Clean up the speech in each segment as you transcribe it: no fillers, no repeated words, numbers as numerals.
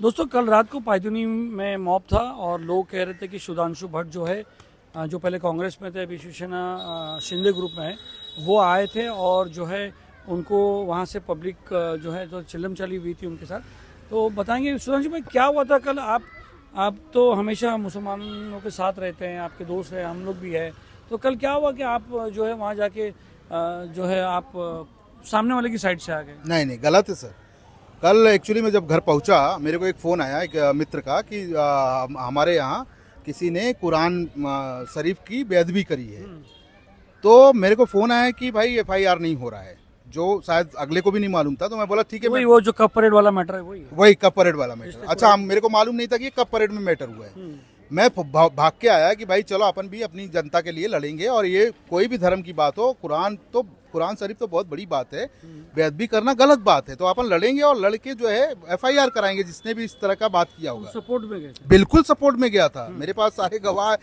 दोस्तों कल रात को पायथुनी में मॉब था और लोग कह रहे थे कि सुधांशु भट्ट जो है जो पहले कांग्रेस में थे अभी शिवसेना शिंदे ग्रुप में है, वो आए थे और जो है उनको वहाँ से पब्लिक जो है तो चिल्लम चली हुई थी उनके साथ। तो बताएंगे सुधांशु भाई क्या हुआ था कल? आप तो हमेशा मुसलमानों के साथ रहते हैं, आपके दोस्त हैं, हम लोग भी है, तो कल क्या हुआ कि आप जो है वहाँ जाके जो है आप सामने वाले की साइड से आ गए? नहीं गलत है सर। कल एक्चुअली मैं जब घर पहुंचा मेरे को एक फ़ोन आया एक मित्र का कि हमारे यहाँ किसी ने कुरान शरीफ की बेअदबी करी है। तो मेरे को फ़ोन आया कि भाई FIR नहीं हो रहा है, जो शायद अगले को भी नहीं मालूम था। तो मैं बोला ठीक है, वो जो कप परेड वाला मैटर है वही कप परेड वाला मैटर। अच्छा, मेरे को मालूम नहीं था कि ये कप परेड में मैटर हुआ है। मैं भाग के आया कि भाई चलो अपन भी अपनी जनता के लिए लड़ेंगे, और ये कोई भी धर्म की बात हो, कुरान शरीफ तो बहुत बड़ी बात है, बेअदबी करना गलत बात है, तो अपन लड़ेंगे और लड़के जो है FIR कराएंगे जिसने भी इस तरह का बात किया होगा। सपोर्ट में गए? बिल्कुल सपोर्ट में गया था। मेरे पास सारे गवाह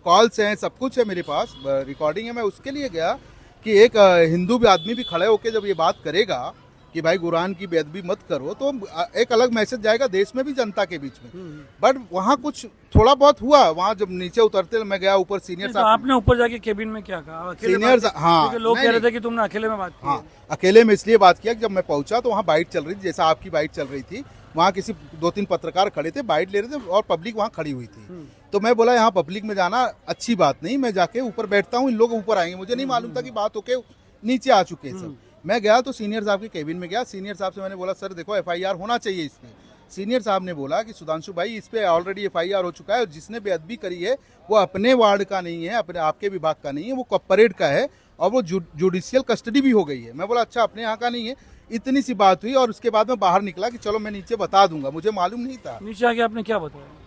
कॉल्स हैं, सब कुछ है मेरे पास, रिकॉर्डिंग है। मैं उसके लिए गया कि एक हिंदू भी आदमी भी खड़े होकर जब ये बात करेगा कि भाई कुरान की बेअदबी मत करो, तो एक अलग मैसेज जाएगा देश में भी, जनता के बीच में। बट वहाँ कुछ थोड़ा बहुत हुआ। वहाँ जब नीचे उतरते मैं गया ऊपर सीनियर साहब। आपने ऊपर जाके केबिन में क्या कहा? सीनियर, हाँ, लोग कह रहे थे कि तुमने अकेले में बात की। हाँ, अकेले में इसलिए बात किया कि जब मैं पहुंचा तो वहाँ बाइट चल रही थी, जैसा आपकी बाइट चल रही थी। वहाँ किसी 2-3 पत्रकार खड़े थे, बाइट ले रहे थे और पब्लिक वहाँ खड़ी हुई थी। तो मैं बोला यहाँ पब्लिक में जाना अच्छी बात नहीं, मैं जाके ऊपर बैठता हूँ, इन लोग ऊपर आएंगे। मुझे नहीं मालूम था कि बात होके नीचे आ चुके हैं सब। मैं गया तो सीनियर साहब के केबिन में गया। सीनियर साहब से मैंने बोला सर देखो FIR होना चाहिए इसमें। सीनियर साहब ने बोला कि सुधांशु भाई इस पे ऑलरेडी FIR हो चुका है, और जिसने बेअदबी करी है वो अपने वार्ड का नहीं है, अपने आपके विभाग का नहीं है, वो कप परेड का है, और वो जुडिशियल कस्टडी भी हो गई है। मैं बोला अच्छा, अपने यहाँ का नहीं है। इतनी सी बात हुई और उसके बाद मैं बाहर निकला कि चलो मैं नीचे बता दूंगा, मुझे मालूम नहीं था। नीचे आके आपने क्या बताया?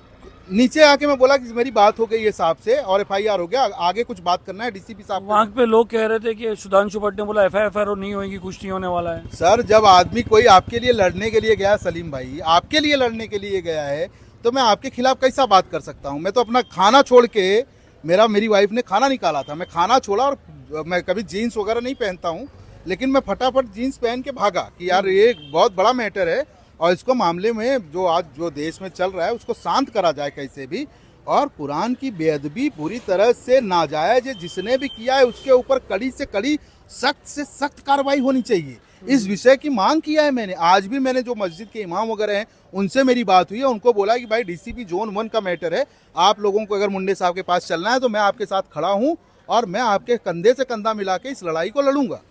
नीचे आके मैं बोला कि मेरी बात हो गई है साहब से और FIR हो गया, आगे कुछ बात करना है DCP साहब। वहाँ पे लोग कह रहे थे कि सुधांशु भट्ट ने बोला FIR नहीं होगी, कुछ नहीं होने वाला है। सर जब आदमी कोई आपके लिए लड़ने के लिए गया, सलीम भाई आपके लिए लड़ने के लिए गया है, तो मैं आपके खिलाफ कैसा बात कर सकता हूँ? मैं तो अपना खाना छोड़ के, मेरी वाइफ ने खाना निकाला था, मैं खाना छोड़ा, और मैं कभी जीन्स वगैरह नहीं पहनता हूँ, लेकिन मैं फटाफट जीन्स पहन के भागा कि यार ये बहुत बड़ा मैटर है और इसको मामले में जो देश में चल रहा है उसको शांत करा जाए कैसे भी। और कुरान की बेअदबी पूरी तरह से नाजायज है, जिसने भी किया है उसके ऊपर कड़ी से कड़ी, सख्त से सख्त कार्रवाई होनी चाहिए। इस विषय की मांग किया है मैंने। आज भी मैंने जो मस्जिद के इमाम वगैरह हैं उनसे मेरी बात हुई है, उनको बोला कि भाई DCP Zone 1 का मैटर है, आप लोगों को अगर मुंडे साहब के पास चलना है तो मैं आपके साथ खड़ा हूँ और मैं आपके कंधे से कंधा मिला के इस लड़ाई को लड़ूंगा।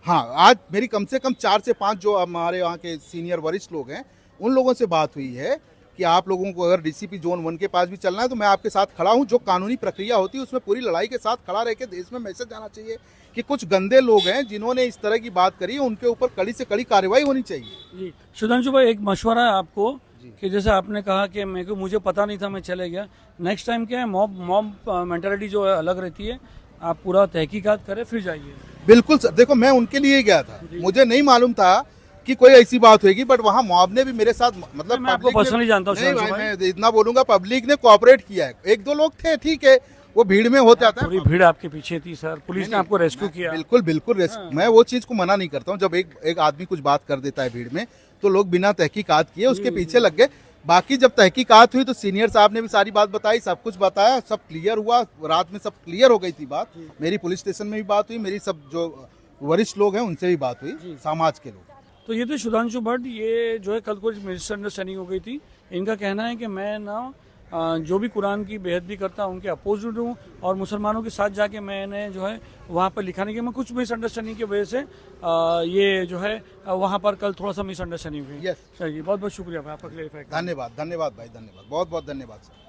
हाँ, आज मेरी कम से कम 4 से 5 जो हमारे यहाँ के सीनियर वरिष्ठ लोग हैं उन लोगों से बात हुई है कि आप लोगों को अगर DCP Zone 1 के पास भी चलना है तो मैं आपके साथ खड़ा हूं। जो कानूनी प्रक्रिया होती है उसमें पूरी लड़ाई के साथ खड़ा रह के देश में मैसेज जाना चाहिए कि कुछ गंदे लोग हैं जिन्होंने इस तरह की बात करी है, उनके ऊपर कड़ी से कड़ी कार्रवाई होनी चाहिए। जी सुधांशु भाई, एक मशवरा है आपको कि जैसे आपने कहा कि मुझे पता नहीं था, मैं चले गया। नेक्स्ट टाइम क्या है, मॉब मेंटालिटी जो है अलग रहती है, आप पूरा तहकीकात करें फिर जाइए। बिल्कुल सर, देखो मैं उनके लिए गया था, मुझे नहीं मालूम था कि कोई ऐसी बात होगी, बट वहाँ मॉब ने भी मेरे साथ, मतलब मैं आपको पर्सनली जानता हूँ। मैं इतना बोलूंगा, पब्लिक ने कोऑपरेट किया है। 1-2 लोग थे, ठीक है, वो भीड़ में हो जाता है। पूरी भीड़ आपके पीछे थी सर, पुलिस ने आपको रेस्क्यू किया। बिल्कुल रेस्क्यू। मैं वो चीज को मना नहीं करता हूँ, जब एक आदमी कुछ बात कर देता है भीड़ में तो लोग बिना तहकीकात किए उसके पीछे लग गए। बाकी जब तहकीकात हुई तो सीनियर साहब ने भी सारी बात बताई, सब कुछ बताया, सब क्लियर हुआ। रात में सब क्लियर हो गई थी बात। मेरी पुलिस स्टेशन में भी बात हुई, मेरी सब जो वरिष्ठ लोग हैं उनसे भी बात हुई, समाज के लोग। तो ये थे सुधांशु भट्ट। ये जो है कल कुछ मिसअंडरस्टैंडिंग हो गई थी। इनका कहना है कि मैं ना जो भी कुरान की बेअदबी करता हूँ उनके अपोजिट हूँ, और मुसलमानों के साथ जाके मैंने जो है वहाँ पर लिखाने की, मैं कुछ मिसअंडरस्टैंडिंग की वजह से ये जो है वहाँ पर कल थोड़ा सा मिसअंडरस्टैंडिंग हुई। यस सर जी, बहुत बहुत शुक्रिया भाई आपका क्लेरिफाई। धन्यवाद भाई, धन्यवाद, बहुत बहुत धन्यवाद सर।